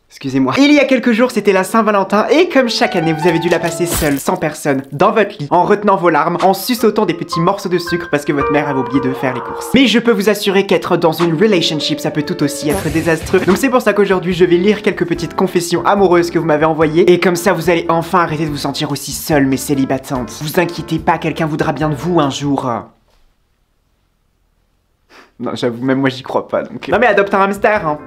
Excusez-moi. Il y a quelques jours, c'était la Saint-Valentin et comme chaque année, vous avez dû la passer seule, sans personne, dans votre lit, en retenant vos larmes, en suçotant des petits morceaux de sucre parce que votre mère avait oublié de faire les courses. Mais je peux vous assurer qu'être dans une relationship, ça peut tout aussi être désastreux. Donc c'est pour ça qu'aujourd'hui, je vais lire quelques petites confessions amoureuses que vous m'avez envoyées et comme ça, vous allez enfin arrêter de vous sentir aussi seule mais célibatante. Vous inquiétez pas, quelqu'un voudra bien de vous un jour. Non, j'avoue, même moi j'y crois pas donc. Non mais adopte un hamster, hein.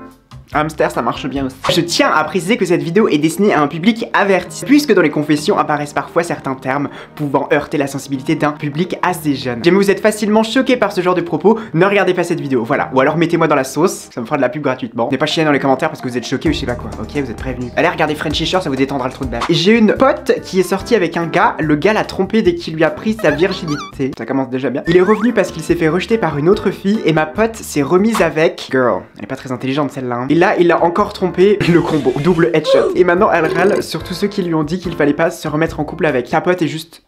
Un hamster, ça marche bien aussi. Je tiens à préciser que cette vidéo est destinée à un public averti, puisque dans les confessions apparaissent parfois certains termes pouvant heurter la sensibilité d'un public assez jeune. Si vous êtes facilement choqué par ce genre de propos, ne regardez pas cette vidéo, voilà. Ou alors mettez-moi dans la sauce, ça me fera de la pub gratuitement. N'êtes pas chier dans les commentaires parce que vous êtes choqué ou je sais pas quoi, ok, vous êtes prévenus. Allez regarder Frenchy Shore, ça vous détendra le trou de balle. J'ai une pote qui est sortie avec un gars, le gars l'a trompé dès qu'il lui a pris sa virginité. Ça commence déjà bien. Il est revenu parce qu'il s'est fait rejeter par une autre fille et ma pote s'est remise avec... Girl, elle est pas très intelligente celle-là, hein. Et là, il a encore trompé, le combo, double headshot. Et maintenant elle râle sur tous ceux qui lui ont dit qu'il fallait pas se remettre en couple avec. Ta pote est juste...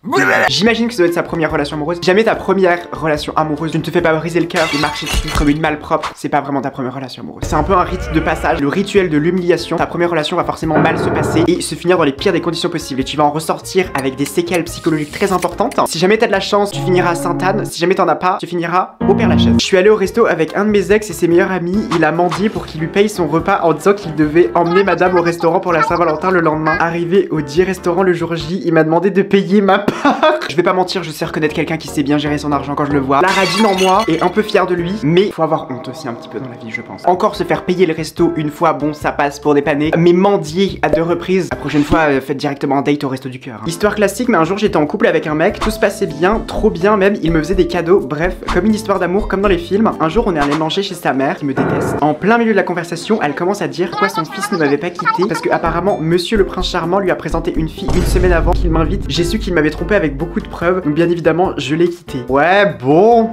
J'imagine que ça doit être sa première relation amoureuse. Si jamais ta première relation amoureuse, tu ne te fais pas briser le cœur et marcher dessus comme une malpropre, c'est pas vraiment ta première relation amoureuse. C'est un peu un rite de passage, le rituel de l'humiliation. Ta première relation va forcément mal se passer et se finir dans les pires des conditions possibles. Et tu vas en ressortir avec des séquelles psychologiques très importantes. Si jamais t'as de la chance, tu finiras à Sainte-Anne. Si jamais t'en as pas, tu finiras au Père-Lachaise. Je suis allé au resto avec un de mes ex et ses meilleurs amis. Il a mendié pour qu'il lui paye son repas en disant qu'il devait emmener madame au restaurant pour la Saint-Valentin le lendemain. Arrivé au dit restaurant le jour J, il m'a demandé de payer ma part. Je vais pas mentir, je sais reconnaître quelqu'un qui sait bien gérer son argent quand je le vois. La radine en moi est un peu fière de lui, mais faut avoir honte aussi un petit peu dans la vie, je pense. Encore se faire payer le resto une fois, bon ça passe pour dépanner, mais mendier à 2 reprises, la prochaine fois faites directement un date au resto du cœur. Histoire classique, mais un jour j'étais en couple avec un mec, tout se passait bien, trop bien même, il me faisait des cadeaux, bref, comme une histoire d'amour comme dans les films. Un jour on est allé manger chez sa mère, qui me déteste. En plein milieu de la conversation, elle commence à dire quoi son fils ne m'avait pas quitté parce que apparemment monsieur le prince charmant lui a présenté une fille une semaine avant qu'il m'invite. J'ai su qu'il m'avait trompé avec beaucoup de preuves, donc bien évidemment je l'ai quitté. Ouais bon.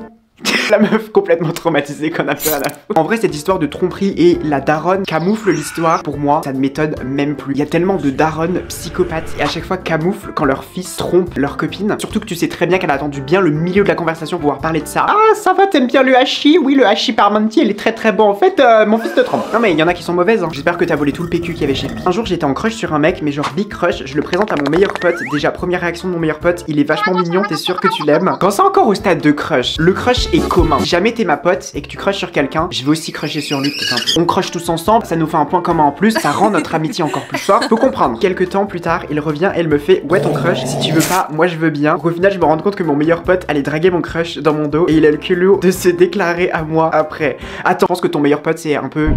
La meuf complètement traumatisée qu'on a fait à la foutre. En vrai cette histoire de tromperie et la daronne camoufle l'histoire. Pour moi ça ne m'étonne même plus. Il y a tellement de daronnes psychopathes et à chaque fois camouflent quand leur fils trompe leur copine. Surtout que tu sais très bien qu'elle a attendu bien le milieu de la conversation pour pouvoir parler de ça. Ah ça va, t'aimes bien le hachis? Oui le hachis parmentier il est très très bon. En fait mon fils te trompe. Non mais il y en a qui sont mauvaises hein. J'espère que t'as volé tout le PQ qu'il y avait chez lui. Un jour j'étais en crush sur un mec mais genre big crush. Je le présente à mon meilleur pote. Déjà première réaction de mon meilleur pote, il est vachement mignon, t'es sûr que tu l'aimes? Quand c'est encore au stade de crush, le crush est commun. Si jamais t'es ma pote et que tu crushes sur quelqu'un, je vais aussi crusher sur lui tout simple. On crush tous ensemble, ça nous fait un point commun en plus, ça rend notre amitié encore plus forte. Faut comprendre. Quelques temps plus tard, il revient et il me fait ouais ton crush, si tu veux pas, moi je veux bien. Donc au final je me rends compte que mon meilleur pote allait draguer mon crush dans mon dos et il a le culot de se déclarer à moi après. Attends, je pense que ton meilleur pote c'est un peu...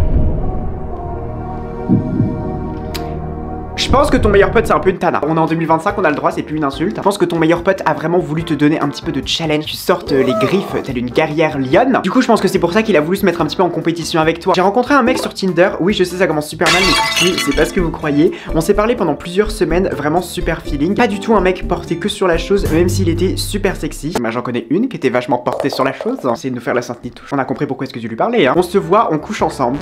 Je pense que ton meilleur pote c'est un peu une tana. On est en 2025, on a le droit, c'est plus une insulte. Je pense que ton meilleur pote a vraiment voulu te donner un petit peu de challenge. Tu sortes les griffes telle une guerrière lionne. Du coup je pense que c'est pour ça qu'il a voulu se mettre un petit peu en compétition avec toi. J'ai rencontré un mec sur Tinder. Oui je sais ça commence super mal mais c'est pas ce que vous croyez. On s'est parlé pendant plusieurs semaines, vraiment super feeling. Pas du tout un mec porté que sur la chose, même s'il était super sexy. Bah j'en connais une qui était vachement portée sur la chose. C'est de nous faire la sainte nitouche. On a compris pourquoi est-ce que tu lui parlais hein. On se voit, on couche ensemble.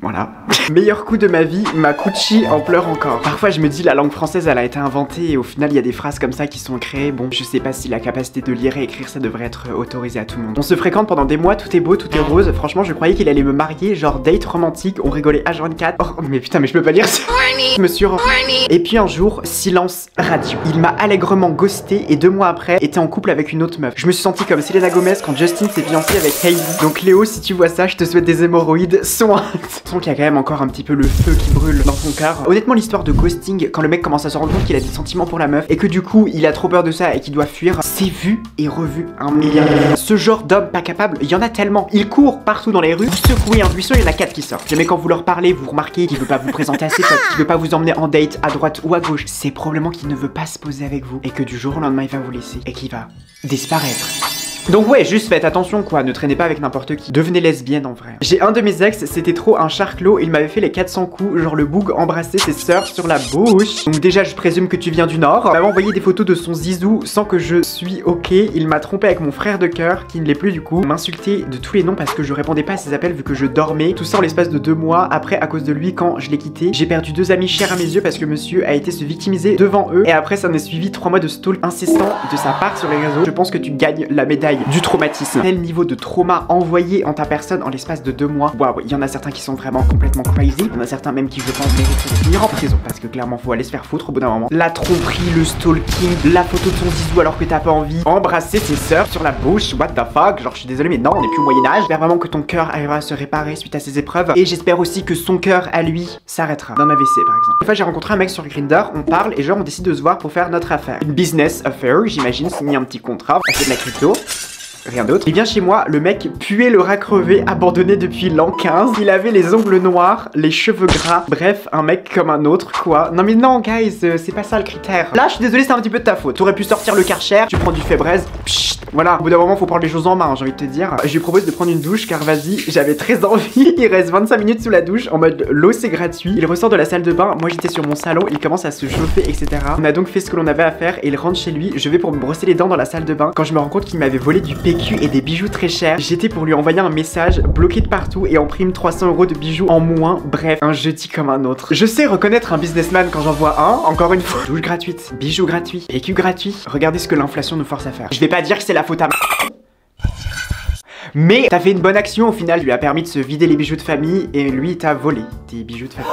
Voilà. Meilleur coup de ma vie, ma Cucci en pleure encore. Parfois je me dis la langue française elle a été inventée et au final il y a des phrases comme ça qui sont créées. Bon je sais pas si la capacité de lire et écrire ça devrait être autorisé à tout le monde. On se fréquente pendant des mois, tout est beau, tout est rose. Franchement je croyais qu'il allait me marier, genre date romantique, on rigolait H24. Oh mais putain mais je peux pas lire ça. Je me suis Et puis un jour, silence radio. Il m'a allègrement ghosté et 2 mois après était en couple avec une autre meuf. Je me suis senti comme Selena Gomez quand Justin s'est fiancé avec Hailey. Donc Léo si tu vois ça je te souhaite des hémorroïdes soins. Qu'il y a quand même encore un petit peu le feu qui brûle dans son cœur. Honnêtement l'histoire de ghosting, quand le mec commence à se rendre compte qu'il a des sentiments pour la meuf et que du coup il a trop peur de ça et qu'il doit fuir, c'est vu et revu un milliard de fois. Ce genre d'homme pas capable, il y en a tellement. Il court partout dans les rues, vous secouez un buisson, il y en a 4 qui sortent. Jamais quand vous leur parlez, vous remarquez qu'il veut pas vous présenter à ses potes, qu'il veut pas vous emmener en date à droite ou à gauche. C'est probablement qu'il ne veut pas se poser avec vous et que du jour au lendemain il va vous laisser et qu'il va disparaître. Donc ouais, juste faites attention quoi, ne traînez pas avec n'importe qui. Devenez lesbienne en vrai. J'ai un de mes ex, c'était trop un charclos, il m'avait fait les 400 coups, genre le boug embrasser ses sœurs sur la bouche. Donc déjà je présume que tu viens du Nord. Il m'avait envoyé des photos de son zizou sans que je suis ok. Il m'a trompé avec mon frère de cœur, qui ne l'est plus du coup. M'insultait de tous les noms parce que je répondais pas à ses appels vu que je dormais. Tout ça en l'espace de 2 mois. Après, à cause de lui, quand je l'ai quitté, j'ai perdu 2 amis chers à mes yeux parce que monsieur a été se victimiser devant eux. Et après ça en est suivi 3 mois de stalk incessant de sa part sur les réseaux. Je pense que tu gagnes la médaille du traumatisme. Tel niveau de trauma envoyé en ta personne en l'espace de 2 mois. Waouh, il y en a certains qui sont vraiment complètement crazy. Il y en a certains même qui je pense méritent de finir en prison parce que clairement faut aller se faire foutre au bout d'un moment. La tromperie, le stalking, la photo de son zizou alors que t'as pas envie, embrasser ses sœurs sur la bouche, what the fuck, genre je suis désolé mais non, on est plus au Moyen-Âge. J'espère vraiment que ton cœur arrivera à se réparer suite à ces épreuves et j'espère aussi que son cœur à lui s'arrêtera d'un AVC par exemple. Une fois j'ai rencontré un mec sur Grindr, on parle et genre on décide de se voir pour faire notre affaire. Une business affair, j'imagine, signer un petit contrat, acheter de la crypto. Rien d'autre. Il vient chez moi, le mec puait le rat crevé, abandonné depuis l'an 15. Il avait les ongles noirs, les cheveux gras. Bref, un mec comme un autre, quoi. Non mais non, guys, c'est pas ça le critère. Là, je suis désolé, c'est un petit peu de ta faute. T'aurais pu sortir le Karcher, tu prends du Febreze, pchit, voilà. Au bout d'un moment, faut prendre les choses en main, j'ai envie de te dire. Je lui propose de prendre une douche, car vas-y, j'avais très envie. Il reste 25 minutes sous la douche, en mode l'eau c'est gratuit. Il ressort de la salle de bain, moi j'étais sur mon salon, il commence à se chauffer, etc. On a donc fait ce que l'on avait à faire et il rentre chez lui. Je vais pour me brosser les dents dans la salle de bain quand je me rends compte qu'il m'avait volé du PQ et des bijoux très chers. J'étais pour lui envoyer un message bloqué de partout et en prime 300 € de bijoux en moins. Bref, un jeudi comme un autre. Je sais reconnaître un businessman quand j'en vois un, encore une fois. Douche gratuite, bijoux gratuits, PQ gratuit. Regardez ce que l'inflation nous force à faire. Je vais pas dire que c'est la faute à mais t'as fait une bonne action au final, lui a permis de se vider les bijoux de famille et lui t'a volé tes bijoux de famille.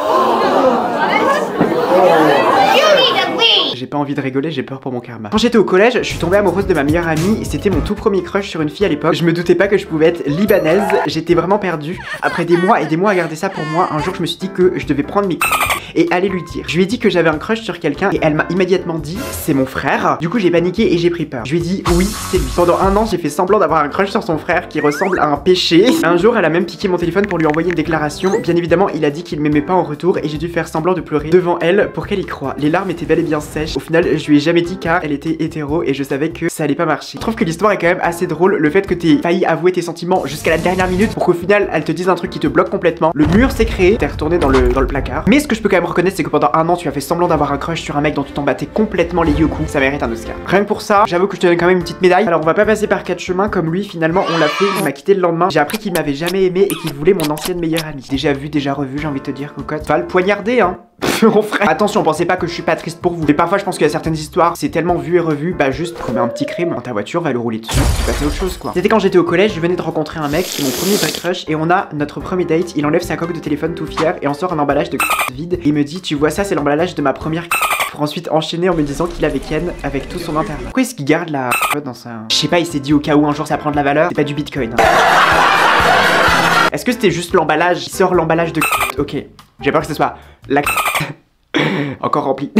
J'ai pas envie de rigoler, j'ai peur pour mon karma. Quand j'étais au collège, je suis tombée amoureuse de ma meilleure amie et c'était mon tout premier crush sur une fille à l'époque. Je me doutais pas que je pouvais être libanaise, j'étais vraiment perdue. Après des mois et des mois à garder ça pour moi, un jour je me suis dit que je devais prendre mes et aller lui dire. Je lui ai dit que j'avais un crush sur quelqu'un et elle m'a immédiatement dit c'est mon frère. Du coup j'ai paniqué et j'ai pris peur. Je lui ai dit oui c'est lui. Pendant 1 an j'ai fait semblant d'avoir un crush sur son frère qui ressemble à un péché. Un jour elle a même piqué mon téléphone pour lui envoyer une déclaration. Bien évidemment il a dit qu'il m'aimait pas en retour et j'ai dû faire semblant de pleurer devant elle pour qu'elle y croie. Les larmes étaient bel et bien sèches. Au final je lui ai jamais dit car elle était hétéro et je savais que ça allait pas marcher. Je trouve que l'histoire est quand même assez drôle. Le fait que t'aies failli avouer tes sentiments jusqu'à la dernière minute pour qu'au final elle te dise un truc qui te bloque complètement. Le mur s'est créé, t'es retourné dans le placard. Mais ce que je peux quand même reconnaître c'est que pendant 1 an tu as fait semblant d'avoir un crush sur un mec dont tu t'en battais complètement les yeux au cou. Ça mérite un Oscar. Rien que pour ça, j'avoue que je te donne quand même une petite médaille. Alors on va pas passer par 4 chemins comme lui, finalement on l'a fait, il m'a quitté le lendemain. J'ai appris qu'il m'avait jamais aimé et qu'il voulait mon ancienne meilleure amie. Déjà vu, déjà revu, j'ai envie de te dire cocotte. Va le poignarder hein. Mon frère. Attention, pensez pas que je suis pas triste pour vous. Mais parfois je pense qu'il y a certaines histoires, c'est tellement vu et revu, bah juste remets un petit crime dans ta voiture, va le rouler dessus, tu passes à autre chose quoi. C'était quand j'étais au collège, je venais de rencontrer un mec, c'est mon premier vrai crush et on a notre premier date, il enlève sa coque de téléphone tout fier et en sort un emballage de vide et il me dit tu vois ça c'est l'emballage de ma première pour ensuite enchaîner en me disant qu'il avait Ken avec tout son intérieur. Pourquoi est-ce qu'il garde la dans sa... Je sais pas, il s'est dit au cas où un jour ça prend de la valeur, c'est pas du bitcoin hein. Est-ce que c'était juste l'emballage? Il sort l'emballage de ok, j'ai peur que ce soit la encore rempli.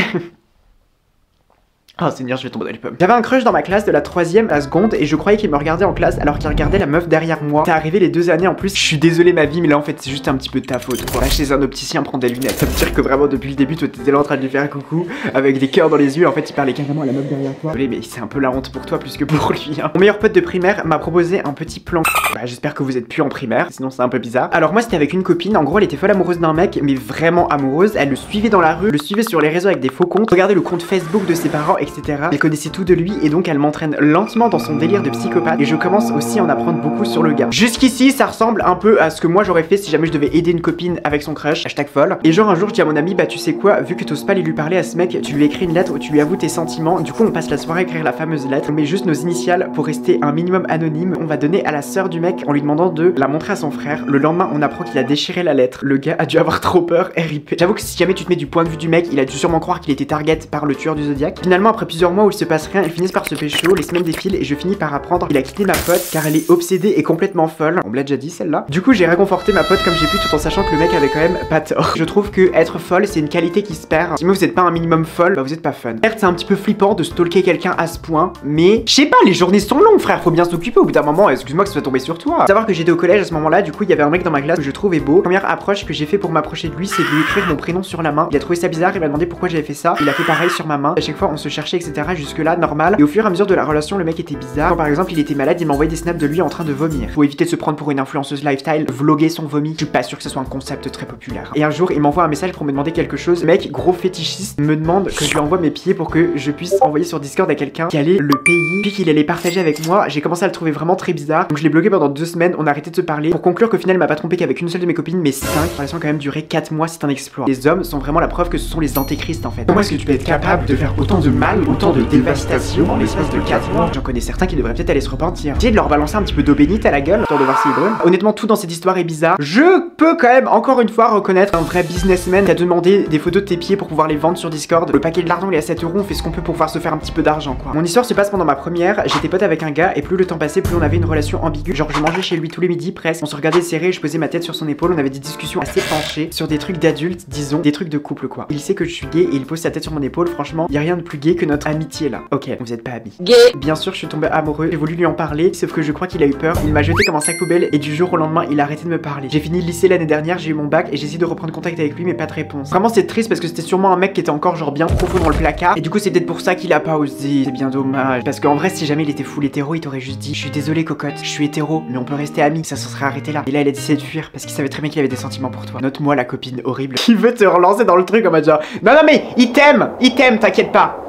Oh Seigneur, je vais tomber dans les pommes. J'avais un crush dans ma classe de la 3ème à la seconde et je croyais qu'il me regardait en classe alors qu'il regardait la meuf derrière moi. C'est arrivé les 2 années en plus. Je suis désolé ma vie mais là en fait c'est juste un petit peu de ta faute. Voilà, chez un opticien prendre des lunettes. Ça veut dire que vraiment depuis le début toi t'étais là en train de lui faire un coucou avec des cœurs dans les yeux. En fait il parlait carrément à la meuf derrière toi. Désolé mais c'est un peu la honte pour toi plus que pour lui hein. Mon meilleur pote de primaire m'a proposé un petit plan. Bah j'espère que vous êtes plus en primaire, sinon c'est un peu bizarre. Alors moi c'était avec une copine, en gros elle était folle amoureuse d'un mec mais vraiment amoureuse. Elle le suivait dans la rue, le suivait sur les réseaux avec des faux comptes, regardait le compte Facebook de ses parents etc. Elle connaissait tout de lui et donc elle m'entraîne lentement dans son délire de psychopathe et je commence aussi à en apprendre beaucoup sur le gars. Jusqu'ici ça ressemble un peu à ce que moi j'aurais fait si jamais je devais aider une copine avec son crush, hashtag folle. Et genre un jour je dis à mon ami bah tu sais quoi, vu que t'oses pas aller lui parler à ce mec, tu lui écris une lettre où tu lui avoues tes sentiments. Du coup on passe la soirée à écrire la fameuse lettre, on met juste nos initiales pour rester un minimum anonyme. On va donner à la sœur du mec en lui demandant de la montrer à son frère. Le lendemain on apprend qu'il a déchiré la lettre. Le gars a dû avoir trop peur, RIP. J'avoue que si jamais tu te mets du point de vue du mec, il a dû sûrement croire qu'il était target par le tueur du Zodiac. Finalement après plusieurs mois où il se passe rien, ils finissent par se pécho, les semaines défilent et je finis par apprendre qu'il a quitté ma pote car elle est obsédée et complètement folle. On me l'a déjà dit celle-là. Du coup j'ai réconforté ma pote comme j'ai pu tout en sachant que le mec avait quand même pas tort. Je trouve que être folle c'est une qualité qui se perd. Si vous êtes pas un minimum folle, bah vous êtes pas fun. Certes c'est un petit peu flippant de stalker quelqu'un à ce point, mais je sais pas, les journées sont longues frère, faut bien s'occuper au bout d'un moment, excuse-moi que ça soit tombé sur toi. Faut savoir que j'étais au collège à ce moment-là, du coup il y avait un mec dans ma classe que je trouvais beau. Première approche que j'ai fait pour m'approcher de lui, c'est de lui écrire mon prénom sur la main. Il a trouvé ça bizarre, il m'a demandé pourquoi j'avais fait ça. Il a fait pareil sur ma main. À chaque fois on se cherchait chercher, etc. Jusque là, normal. Et au fur et à mesure de la relation, le mec était bizarre. Quand par exemple il était malade, il m'envoyait des snaps de lui en train de vomir. Faut éviter de se prendre pour une influenceuse lifestyle, vloguer son vomi. Je suis pas sûr que ce soit un concept très populaire. Et un jour, il m'envoie un message pour me demander quelque chose. Le mec, gros fétichiste, me demande que je lui envoie mes pieds pour que je puisse envoyer sur Discord à quelqu'un qui allait le payer, puis qu'il allait partager avec moi. J'ai commencé à le trouver vraiment très bizarre. Donc je l'ai bloqué pendant 2 semaines, on a arrêté de se parler. Pour conclure qu'au final, il m'a pas trompé qu'avec une seule de mes copines, mais 5. La relation a quand même duré 4 mois, c'est un exploit. Les hommes sont vraiment la preuve que ce sont les antéchrists en fait. Comment est-ce que tu peux être capable de faire autant de mal, autant de dévastation en l'espace de 4 mois? J'en connais certains qui devraient peut-être aller se repentir. J'ai de leur balancer un petit peu d'eau bénite à la gueule, histoire de voir s'ils brûlent. Honnêtement, tout dans cette histoire est bizarre. Je peux quand même encore une fois reconnaître un vrai businessman qui a demandé des photos de tes pieds pour pouvoir les vendre sur Discord. Le paquet de lardons il est à 7 €, on fait ce qu'on peut pour pouvoir se faire un petit peu d'argent quoi. Mon histoire se passe pendant ma première, j'étais pote avec un gars et plus le temps passait, plus on avait une relation ambiguë. Genre je mangeais chez lui tous les midis presque, on se regardait serré, je posais ma tête sur son épaule, on avait des discussions assez penchées sur des trucs d'adultes, disons, des trucs de couple quoi. Il sait que je suis gay et il pose sa tête sur mon épaule, franchement, y a rien de plus gay que notre amitié là. Ok, vous êtes pas amis. Gay. Bien sûr, je suis tombé amoureux, j'ai voulu lui en parler, sauf que je crois qu'il a eu peur, il m'a jeté comme un sac poubelle et du jour au lendemain, il a arrêté de me parler. J'ai fini le lycée l'année dernière, j'ai eu mon bac et j'ai essayé de reprendre contact avec lui mais pas de réponse. Vraiment c'est triste parce que c'était sûrement un mec qui était encore genre bien profond dans le placard et du coup c'est peut-être pour ça qu'il a pas osé. C'est bien dommage parce qu'en vrai si jamais il était full hétéro, il t'aurait juste dit: je suis désolé cocotte, je suis hétéro mais on peut rester amis, ça se serait arrêté là. Et là il a décidé de fuir parce qu'il savait très bien qu'il avait des sentiments pour toi. Note-moi la copine horrible qui veut te relancer dans le truc en mode genre non mais il t'aime, t'inquiète pas.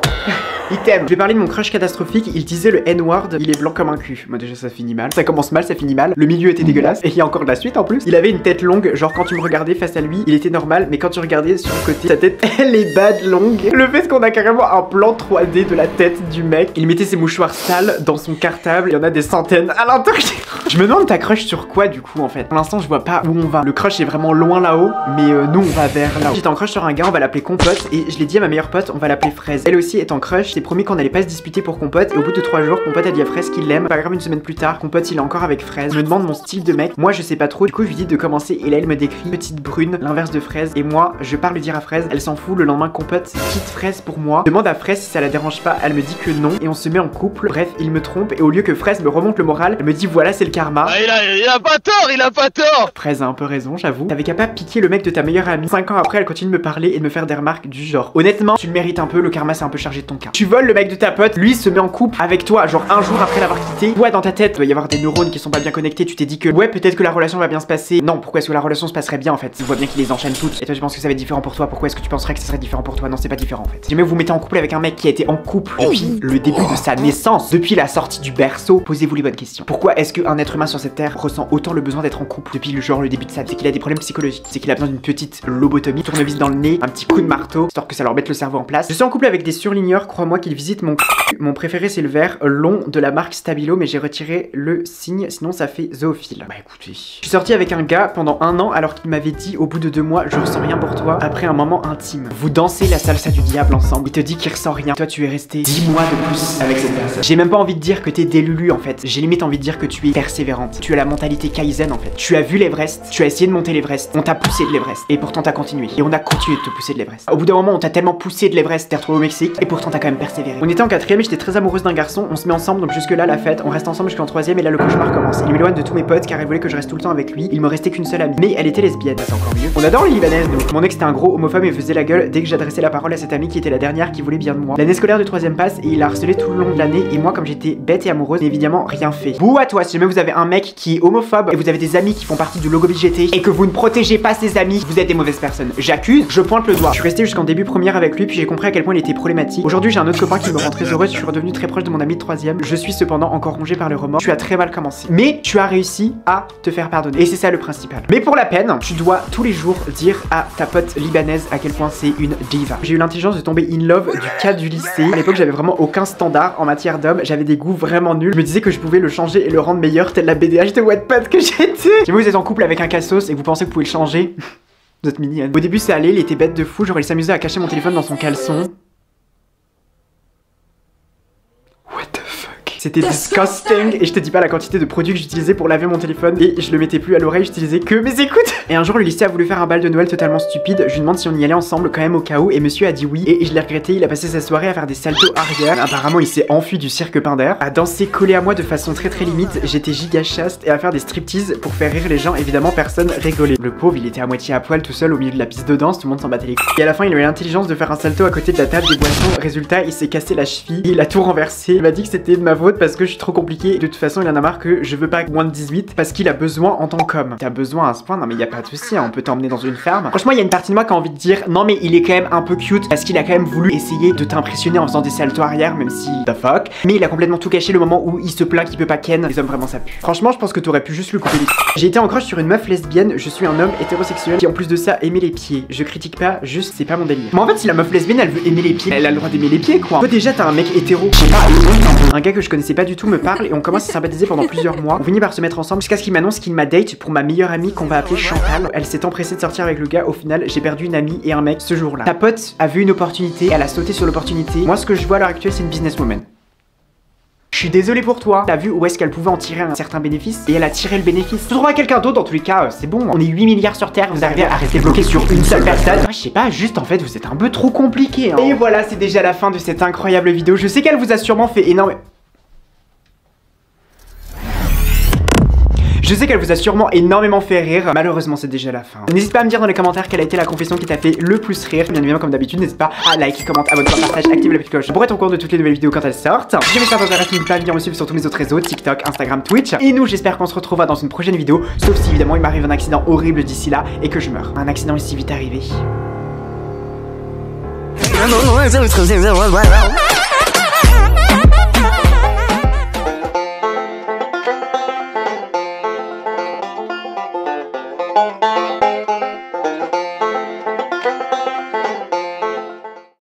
Il t'aime. Je vais parler de mon crush catastrophique, il disait le N-word, il est blanc comme un cul. Moi déjà ça finit mal, ça commence mal, ça finit mal. Le milieu était dégueulasse et il y a encore de la suite en plus. Il avait une tête longue, genre quand tu me regardais face à lui, il était normal, mais quand tu regardais sur le côté, sa tête elle est bad longue. Le fait qu'on a carrément un plan 3D de la tête du mec. Il mettait ses mouchoirs sales dans son cartable, il y en a des centaines à l'intérieur. Je me demande ta crush sur quoi du coup en fait. Pour l'instant je vois pas où on va. Le crush est vraiment loin là-haut, mais nous on va vers là-haut. J'étais en crush sur un gars, on va l'appeler Compote et je l'ai dit à ma meilleure pote, on va l'appeler Fraise. Elle aussi est en crush, c'est promis qu'on allait pas se disputer pour Compote et au bout de 3 jours, Compote a dit à Fraise qu'il l'aime. Pas grave, une semaine plus tard, Compote il est encore avec Fraise. Je me demande mon style de mec, moi je sais pas trop. Du coup je lui dis de commencer et là elle me décrit petite brune, l'inverse de Fraise et moi je pars lui dire à Fraise, elle s'en fout. Le lendemain Compote quitte Fraise pour moi, demande à Fraise si ça la dérange pas, elle me dit que non et on se met en couple. Bref, il me trompe et au lieu que Fraise me remonte le moral, elle me dit voilà c'est le karma. Ah, il a pas tort, il a pas tort. Fraise a un peu raison, j'avoue. T'avais qu'à pas piquer le mec de ta meilleure amie. 5 ans après, elle continue de me parler et de me faire des remarques du genre honnêtement, tu le mérites un peu, le karma c'est un peu chargé de ton cas. Tu voles le mec de ta pote, lui se met en couple avec toi, genre un jour après l'avoir quitté. Ouais, dans ta tête, il doit y avoir des neurones qui sont pas bien connectés. Tu t'es dit que ouais, peut-être que la relation va bien se passer. Non, pourquoi est-ce que la relation se passerait bien en fait? Tu vois bien qu'il les enchaîne toutes. Et toi, tu penses que ça va être différent pour toi? Pourquoi est-ce que tu penserais que ça serait différent pour toi? Non, c'est pas différent en fait. Si jamais vous vous mettez en couple avec un mec qui a été en couple depuis le début de sa naissance, depuis la sortie du berceau, posez-vous les bonnes questions. Pourquoi est-ce qu'un être humain sur cette terre ressent autant le besoin d'être en couple depuis le début de sa vie? C'est qu'il a des problèmes psychologiques, c'est qu'il a besoin d'une petite lobotomie, tournevis dans le nez, un petit coup de marteau, histoire que ça leur mette le cerveau en place. Je suis en couple avec des surligneurs, crois-moi qu'ils visitent mon Mon préféré c'est le vert long de la marque Stabilo, mais j'ai retiré le signe, sinon ça fait zoophile. Bah écoutez, je suis sorti avec un gars pendant 1 an alors qu'il m'avait dit au bout de 2 mois je ressens rien pour toi. Après un moment intime, vous dansez la salsa du diable ensemble, il te dit qu'il ressent rien, toi tu es resté 10 mois de plus avec cette personne. J'ai même pas envie de dire que t'es des Lulu en fait, j'ai limite envie de dire que tu es persévérante. Tu as la mentalité Kaizen en fait. Tu as vu l'Everest, tu as essayé de monter l'Everest, on t'a poussé de l'Everest et pourtant t'as continué. Et on a continué de te pousser de l'Everest. Au bout d'un moment on t'a tellement poussé de l'Everest, t'es retrouvé au Mexique et pourtant t'as quand même persévéré. On était en 4ème et j'étais très amoureuse d'un garçon, on se met ensemble donc jusque là la fête, on reste ensemble jusqu'en 3ème et là le cauchemar commence. Il m'éloigne de tous mes potes car il voulait que je reste tout le temps avec lui. Il me restait qu'une seule amie, mais elle était lesbienne, c'est encore mieux. On adore les libanaises nous. Mon ex était un gros homophobe et faisait la gueule dès que j'adressais la parole à cette amie qui était la dernière qui voulait bien de moi. L'année scolaire de 3ème passe et il a harcelé tout le long de l'année et moi comme j'étais bête et amoureuse, j'ai évidemment rien fait. Bouh à toi, si jamais vous avez un mec qui est homophobe et vous avez des amis qui font partie du logo BGT et que vous ne protégez pas ses amis, vous êtes des mauvaises personnes. J'accuse, je pointe le doigt. Je suis resté jusqu'en début première avec lui puis j'ai compris à quel point il était problématique. Aujourd'hui j'ai un autre copain qui me rend très heureuse, je suis redevenu très proche de mon ami de 3ème. Je suis cependant encore rongé par le remords. Tu as très mal commencé, mais tu as réussi à te faire pardonner et c'est ça le principal. Mais pour la peine, tu dois tous les jours dire à ta pote libanaise à quel point c'est une diva. J'ai eu l'intelligence de tomber in love du cas du lycée. À l'époque j'avais vraiment aucun standard en matière d'homme, j'avais des goûts vraiment nuls. Je me disais que je pouvais le changer et le rendre meilleur tel la BDH de Wattpad que j'étais. Si vous êtes en couple avec un cassos et que vous pensez que vous pouvez le changer, vous êtes mignonne. Au début c'est allé, il était bête de fou, genre il s'amusait à cacher mon téléphone dans son caleçon. C'était disgusting. Et je te dis pas la quantité de produits que j'utilisais pour laver mon téléphone. Et je le mettais plus à l'oreille, j'utilisais que mes écoutes. Et un jour, le lycée a voulu faire un bal de Noël totalement stupide. Je lui demande si on y allait ensemble quand même au cas où. Et monsieur a dit oui. Et je l'ai regretté. Il a passé sa soirée à faire des saltos arrière. Apparemment, il s'est enfui du cirque Pinder. À danser collé à moi de façon très limite. J'étais giga chaste. Et à faire des striptease pour faire rire les gens. Évidemment, personne rigolait. Le pauvre, il était à moitié à poil tout seul au milieu de la piste de danse. Tout le monde s'en battait les couilles. Et à la fin, il a eu l'intelligence de faire un salto à côté de la table des boissons. Résultat, il s'est cassé la cheville. Il a tout renversé. Il m'a dit que c'était de ma faute parce que je suis trop compliqué. De toute façon, il en a marre que je veux pas moins de 18 parce qu'il a besoin en tant qu'homme. T'as besoin à ce point? Non, mais y a pas de souci, hein, on peut t'emmener dans une ferme. Franchement, il y a une partie de moi qui a envie de dire non, mais il est quand même un peu cute parce qu'il a quand même voulu essayer de t'impressionner en faisant des saltos arrière, même si the fuck. Mais il a complètement tout caché le moment où il se plaint qu'il peut pas ken. Les hommes, vraiment, ça pue. Franchement, je pense que t'aurais pu juste le couper les couilles. J'ai été en crush sur une meuf lesbienne. Je suis un homme hétérosexuel qui, en plus de ça, aimait les pieds. Je critique pas, juste c'est pas mon délire. Mais en fait, si la meuf lesbienne elle veut aimer les pieds, elle a le droit d'aimer les pieds, quoi. Toi, déjà, t'as un mec hétéro. Je sais pas, un gars que je connaissais pas du tout me parle et on commence à sympathiser pendant plusieurs mois. On finit par se mettre ensemble jusqu'à ce qu'il m'annonce qu'il m'a date pour ma meilleure amie qu'on va appeler Chantal. Elle s'est empressée de sortir avec le gars. Au final, j'ai perdu une amie et un mec ce jour-là. Ta pote a vu une opportunité, elle a sauté sur l'opportunité. Moi, ce que je vois à l'heure actuelle, c'est une businesswoman. Je suis désolé pour toi. T'as vu où est-ce qu'elle pouvait en tirer un certain bénéfice et elle a tiré le bénéfice. Tu trouveras quelqu'un d'autre dans tous les cas, c'est bon. On est 8 milliards sur Terre, vous arrivez à rester bloqué sur une seule personne. Je sais pas, juste en fait vous êtes un peu trop compliqué, hein. Et voilà, c'est déjà la fin de cette incroyable vidéo. Je sais qu'elle vous a sûrement fait énormément... Je sais qu'elle vous a sûrement énormément fait rire. Malheureusement, c'est déjà la fin. N'hésite pas à me dire dans les commentaires quelle a été la confession qui t'a fait le plus rire. Bien évidemment, comme d'habitude, n'hésite pas à like, comment, abonne-toi, partage, active la petite cloche pour être au courant de toutes les nouvelles vidéos quand elles sortent. Si jamais ça t'intéresse, n'oublie pas de venir me suivre sur tous mes autres réseaux, TikTok, Instagram, Twitch. Et nous, j'espère qu'on se retrouvera dans une prochaine vidéo. Sauf si évidemment il m'arrive un accident horrible d'ici là et que je meurs. Un accident est si vite arrivé.